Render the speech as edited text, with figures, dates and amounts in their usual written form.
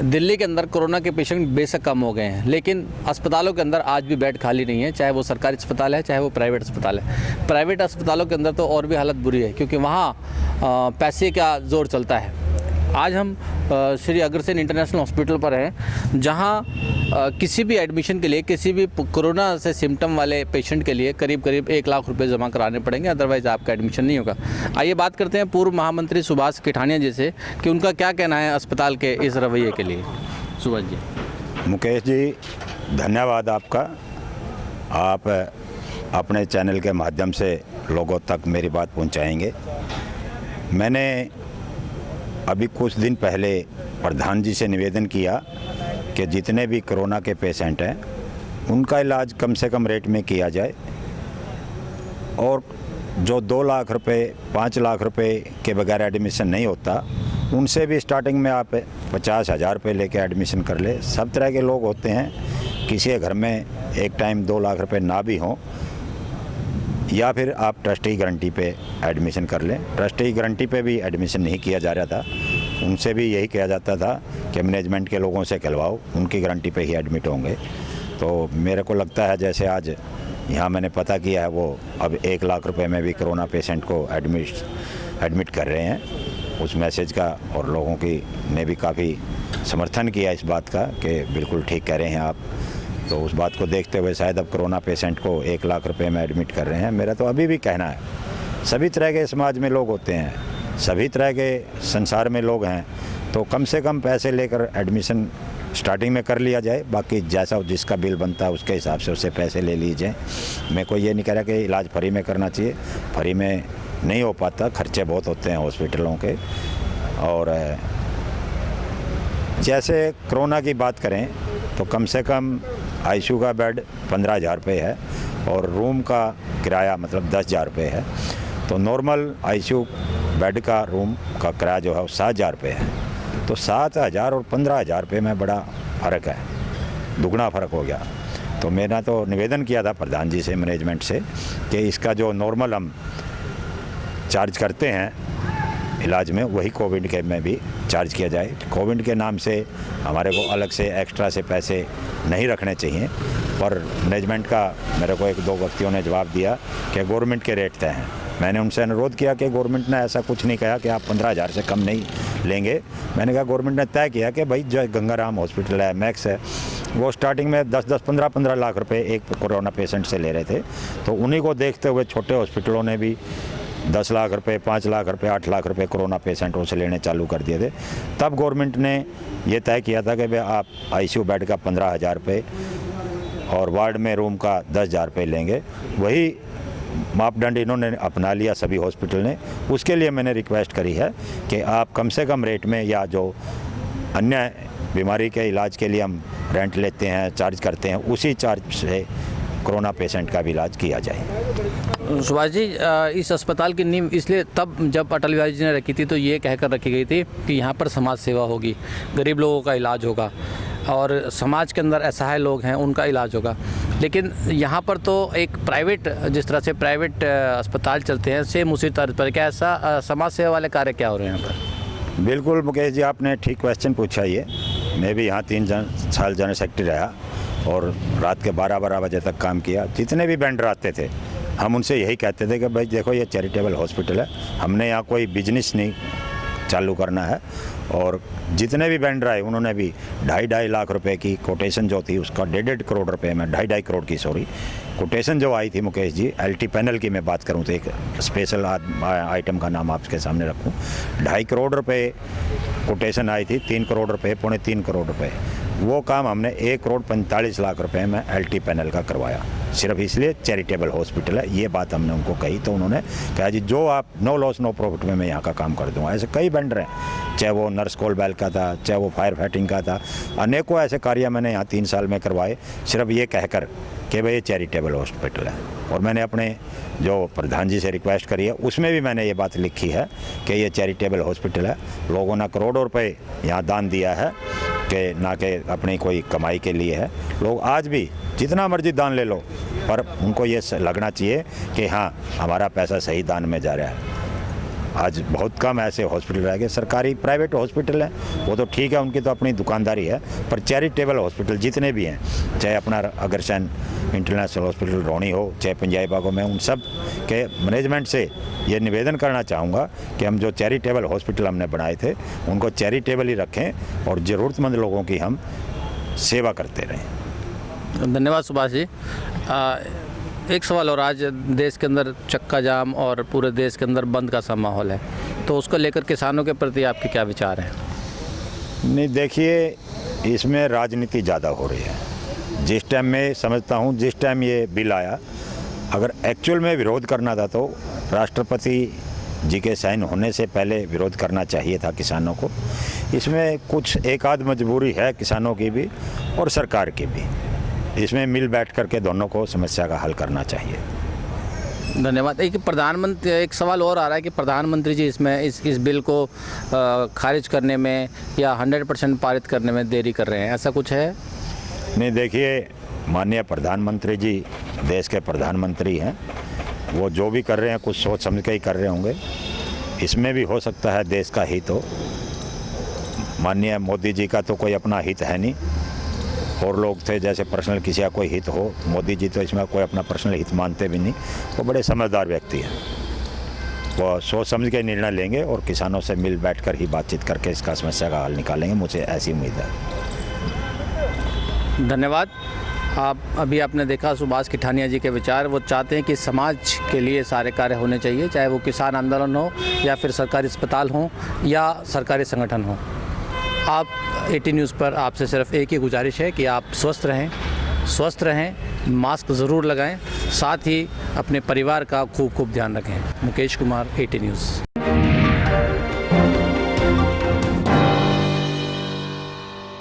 दिल्ली के अंदर कोरोना के पेशेंट बेशक कम हो गए हैं, लेकिन अस्पतालों के अंदर आज भी बेड खाली नहीं है, चाहे वो सरकारी अस्पताल है चाहे वो प्राइवेट अस्पताल है। प्राइवेट अस्पतालों के अंदर तो और भी हालत बुरी है, क्योंकि वहाँ पैसे का जोर चलता है। आज हम श्री अग्रसेन इंटरनेशनल हॉस्पिटल पर हैं, जहाँ किसी भी एडमिशन के लिए, किसी भी कोरोना से सिम्टम वाले पेशेंट के लिए करीब 1 लाख रुपए जमा कराने पड़ेंगे, अदरवाइज़ आपका एडमिशन नहीं होगा। आइए बात करते हैं पूर्व महामंत्री सुभाष किठानिया जी से कि उनका क्या कहना है अस्पताल के इस रवैये के लिए। सुभाष जी। मुकेश जी, धन्यवाद आपका। आप अपने चैनल के माध्यम से लोगों तक मेरी बात पहुंचाएंगे। मैंने अभी कुछ दिन पहले प्रधान जी से निवेदन किया कि जितने भी कोरोना के पेशेंट हैं उनका इलाज कम से कम रेट में किया जाए, और जो 2 लाख रुपए 5 लाख रुपए के बगैर एडमिशन नहीं होता, उनसे भी स्टार्टिंग में आप 50,000 रुपये लेके एडमिशन कर ले। सब तरह के लोग होते हैं, किसी के घर में एक टाइम 2 लाख रुपए ना भी हों, या फिर आप ट्रस्टी गारंटी पे एडमिशन कर लें। ट्रस्टी गारंटी पे भी एडमिशन नहीं किया जा रहा था, उनसे भी यही किया जाता था कि मैनेजमेंट के लोगों से कहलवाओ, उनकी गारंटी पे ही एडमिट होंगे। तो मेरे को लगता है जैसे आज यहाँ मैंने पता किया है, वो अब 1 लाख रुपए में भी कोरोना पेशेंट को एडमिट कर रहे हैं। उस मैसेज का और लोगों की ने भी काफ़ी समर्थन किया इस बात का कि बिल्कुल ठीक कह रहे हैं आप। तो उस बात को देखते हुए शायद अब कोरोना पेशेंट को 1 लाख रुपए में एडमिट कर रहे हैं। मेरा तो अभी भी कहना है, सभी तरह के समाज में लोग होते हैं, सभी तरह के संसार में लोग हैं, तो कम से कम पैसे लेकर एडमिशन स्टार्टिंग में कर लिया जाए। बाकी जैसा जिसका बिल बनता है उसके हिसाब से उससे पैसे ले लीजिए। मैं कोई ये नहीं कह रहा कि इलाज फ्री में करना चाहिए, फ्री में नहीं हो पाता, खर्चे बहुत होते हैं हॉस्पिटलों के। और जैसे कोरोना की बात करें तो कम से कम आईसीयू का बेड 15,000 रुपये है, और रूम का किराया मतलब 10,000 रुपये है। तो नॉर्मल आईसीयू बेड का रूम का किराया जो है वो 7,000 रुपये है। तो 7,000 और 15,000 रुपये में बड़ा फ़र्क है, दुगना फ़र्क हो गया। तो मैंने तो निवेदन किया था प्रधान जी से, मैनेजमेंट से, कि इसका जो नॉर्मल हम चार्ज करते हैं इलाज में, वही कोविड के में भी चार्ज किया जाए। कोविड के नाम से हमारे को अलग से एक्स्ट्रा से पैसे नहीं रखने चाहिए। पर मैनेजमेंट का मेरे को 1-2 व्यक्तियों ने जवाब दिया कि गवर्नमेंट के रेट तय हैं। मैंने उनसे अनुरोध किया कि गवर्नमेंट ने ऐसा कुछ नहीं कहा कि आप 15,000 से कम नहीं लेंगे। मैंने कहा गवर्नमेंट ने तय किया कि भाई जो गंगाराम हॉस्पिटल है, मैक्स है, वो स्टार्टिंग में 10-10, 15-15 लाख रुपए एक कोरोना पेशेंट से ले रहे थे। तो उन्हीं को देखते हुए छोटे हॉस्पिटलों ने भी 10 लाख रुपए, 5 लाख रुपए, 8 लाख रुपए कोरोना पेशेंटों से लेने चालू कर दिए थे। तब गवर्नमेंट ने ये तय किया था कि भाई आप आईसीयू बेड का 15,000 रुपये और वार्ड में रूम का 10,000 रुपये लेंगे। वही मापदंड इन्होंने अपना लिया सभी हॉस्पिटल ने। उसके लिए मैंने रिक्वेस्ट करी है कि आप कम से कम रेट में, या जो अन्य बीमारी के इलाज के लिए हम रेंट लेते हैं, चार्ज करते हैं, उसी चार्ज से कोरोना पेशेंट का भी इलाज किया जाए। सुभाष जी, इस अस्पताल की नींव इसलिए तब जब अटल बिहारी जी ने रखी थी तो ये कहकर रखी गई थी कि यहाँ पर समाज सेवा होगी, गरीब लोगों का इलाज होगा, और समाज के अंदर असहाय लोग हैं उनका इलाज होगा। लेकिन यहाँ पर तो एक प्राइवेट, जिस तरह से प्राइवेट अस्पताल चलते हैं, सेम उसी तर्ज पर, क्या ऐसा समाज सेवा वाले कार्य क्या हो रहे हैं यहाँ पर? बिल्कुल मुकेश जी, आपने ठीक क्वेश्चन पूछा। ये मैं भी यहाँ 3 साल जनरल सेक्रेटरी रहा और रात के 12-12 बजे तक काम किया। जितने भी वेंडर आते थे हम उनसे यही कहते थे कि भाई देखो ये चैरिटेबल हॉस्पिटल है, हमने यहाँ कोई बिजनेस नहीं चालू करना है। और जितने भी वेंडर आए उन्होंने भी 2.5 लाख रुपए की कोटेशन जो थी उसका 1.5 करोड़ रुपए में, 2.5 करोड़ की कोटेशन जो आई थी मुकेश जी, एलटी पैनल की मैं बात करूँ तो एक स्पेशल आइटम का नाम आपके सामने रखूँ, 2.5 करोड़ रुपए कोटेशन आई थी, 3 करोड़ रुपए, 3.25 करोड़ रुपए। वो काम हमने 1 करोड़ 45 लाख रुपए में एलटी पैनल का करवाया, सिर्फ इसलिए चैरिटेबल हॉस्पिटल है। ये बात हमने उनको कही तो उन्होंने कहा जी जो आप नो लॉस नो प्रॉफिट में मैं यहाँ का काम कर दूँगा। ऐसे कई वेंडर हैं, चाहे वो नर्स कोल बैल का था, चाहे वो फायर फाइटिंग का था, अनेकों ऐसे कार्य मैंने यहाँ 3 साल में करवाए, सिर्फ ये कहकर कि भाई ये चैरिटेबल हॉस्पिटल है। और मैंने अपने जो प्रधान जी से रिक्वेस्ट करी है उसमें भी मैंने ये बात लिखी है कि ये चैरिटेबल हॉस्पिटल है। लोगों ने करोड़ों रुपए यहाँ दान दिया है कि ना कि अपनी कोई कमाई के लिए है। लोग आज भी जितना मर्जी दान ले लो, पर उनको ये लगना चाहिए कि हाँ हमारा पैसा सही दान में जा रहा है। आज बहुत कम ऐसे हॉस्पिटल रह गए। सरकारी प्राइवेट हॉस्पिटल हैं वो तो ठीक है, उनकी तो अपनी दुकानदारी है, पर चैरिटेबल हॉस्पिटल जितने भी हैं, चाहे अपना अग्रसेन इंटरनेशनल हॉस्पिटल रोहिणी हो, चाहे पंजाबी बागों में, उन सब के मैनेजमेंट से ये निवेदन करना चाहूँगा कि हम जो चैरिटेबल हॉस्पिटल हमने बनाए थे उनको चैरिटेबल ही रखें और ज़रूरतमंद लोगों की हम सेवा करते रहें। धन्यवाद सुभाष जी। एक सवाल और, आज देश के अंदर चक्का जाम और पूरे देश के अंदर बंद का सा माहौल है, तो उसको लेकर किसानों के प्रति आपके क्या विचार हैं? नहीं, देखिए, इसमें राजनीति ज़्यादा हो रही है। जिस टाइम मैं समझता हूँ, जिस टाइम ये बिल आया, अगर एक्चुअल में विरोध करना था तो राष्ट्रपति जी के साइन होने से पहले विरोध करना चाहिए था किसानों को। इसमें कुछ एक आध मजबूरी है किसानों की भी और सरकार की भी। इसमें मिल बैठ करके दोनों को समस्या का हल करना चाहिए। धन्यवाद। एक सवाल और आ रहा है कि प्रधानमंत्री जी इसमें इस बिल को खारिज करने में या 100% पारित करने में देरी कर रहे हैं, ऐसा कुछ है? नहीं, देखिए, माननीय प्रधानमंत्री जी देश के प्रधानमंत्री हैं, वो जो भी कर रहे हैं कुछ सोच समझ के ही कर रहे होंगे। इसमें भी हो सकता है देश का हित हो। माननीय मोदी जी का तो कोई अपना हित है नहीं, और लोग थे जैसे पर्सनल किसी का कोई हित हो। मोदी जी तो इसमें कोई अपना पर्सनल हित मानते भी नहीं, वो बड़े समझदार व्यक्ति हैं। वो सोच समझ के निर्णय लेंगे और किसानों से मिल बैठकर ही बातचीत करके इसका समस्या का हल निकालेंगे, मुझे ऐसी उम्मीद है। धन्यवाद। अभी आपने देखा सुभाष किठानिया जी के विचार। वो चाहते हैं कि समाज के लिए सारे कार्य होने चाहिए, चाहे वो किसान आंदोलन हो या फिर सरकारी अस्पताल हो या सरकारी संगठन हो। आप 80 न्यूज़ पर आपसे सिर्फ एक ही गुजारिश है कि आप स्वस्थ रहें, मास्क ज़रूर लगाएं, साथ ही अपने परिवार का खूब ध्यान रखें। मुकेश कुमार, 80 न्यूज़।